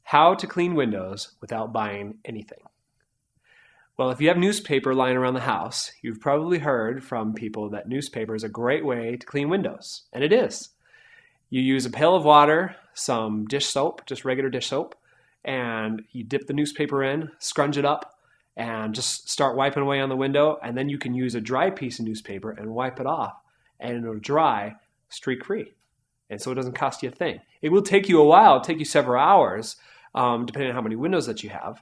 How to clean windows without buying anything. Well, if you have newspaper lying around the house, you've probably heard from people that newspaper is a great way to clean windows, and it is. You use a pail of water, some dish soap, just regular dish soap, and you dip the newspaper in, scrunch it up, and just start wiping away on the window, and then you can use a dry piece of newspaper and wipe it off, and it'll dry streak-free. And so it doesn't cost you a thing. It will take you a while, it'll take you several hours, depending on how many windows that you have,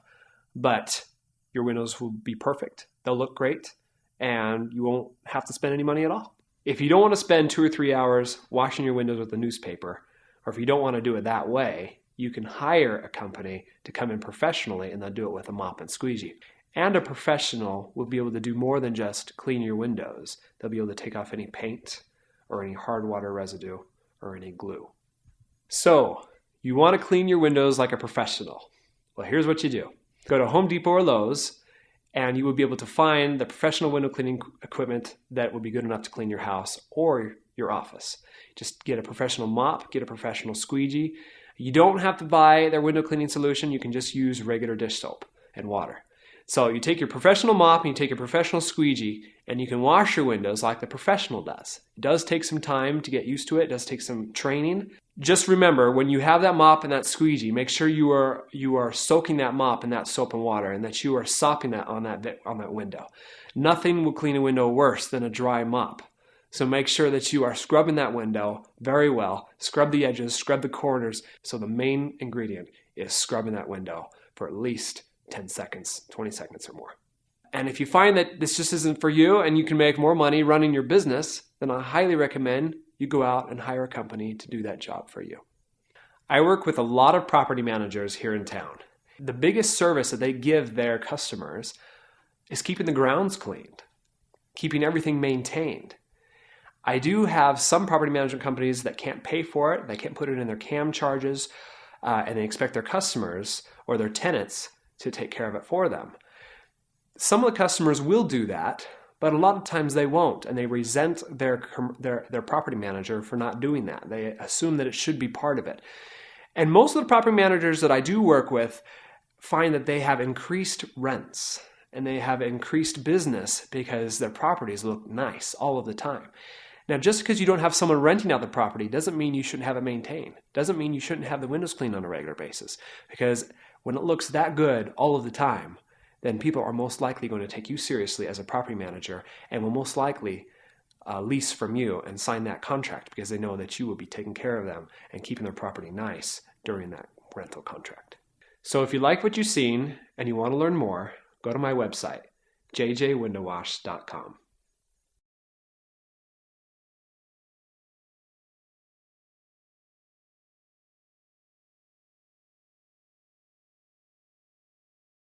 but your windows will be perfect. They'll look great, and you won't have to spend any money at all. If you don't want to spend 2 or 3 hours washing your windows with a newspaper, or if you don't want to do it that way, you can hire a company to come in professionally, and they'll do it with a mop and squeegee. And a professional will be able to do more than just clean your windows. They'll be able to take off any paint or any hard water residue or any glue. So, you want to clean your windows like a professional. Well, here's what you do. Go to Home Depot or Lowe's, and you will be able to find the professional window cleaning equipment that will be good enough to clean your house or your office. Just get a professional mop, get a professional squeegee. You don't have to buy their window cleaning solution. You can just use regular dish soap and water. So you take your professional mop and you take your professional squeegee, and you can wash your windows like the professional does. It does take some time to get used to it. It does take some training. Just remember, when you have that mop and that squeegee, make sure you are soaking that mop in that soap and water, and that you are sopping that on that window. Nothing will clean a window worse than a dry mop. So make sure that you are scrubbing that window very well. Scrub the edges, scrub the corners. So the main ingredient is scrubbing that window for at least 10 seconds, 20 seconds or more. And if you find that this just isn't for you and you can make more money running your business, then I highly recommend you go out and hire a company to do that job for you. I work with a lot of property managers here in town. The biggest service that they give their customers is keeping the grounds cleaned, keeping everything maintained. I do have some property management companies that can't pay for it, they can't put it in their CAM charges, and they expect their customers or their tenants to take care of it for them. Some of the customers will do that, but a lot of times they won't, and they resent their property manager for not doing that. They assume that it should be part of it. And most of the property managers that I do work with find that they have increased rents and they have increased business because their properties look nice all of the time. Now, just because you don't have someone renting out the property doesn't mean you shouldn't have it maintained. Doesn't mean you shouldn't have the windows cleaned on a regular basis. Because when it looks that good all of the time, then people are most likely going to take you seriously as a property manager and will most likely lease from you and sign that contract because they know that you will be taking care of them and keeping their property nice during that rental contract. So if you like what you've seen and you want to learn more, go to my website, jjwindowwash.com.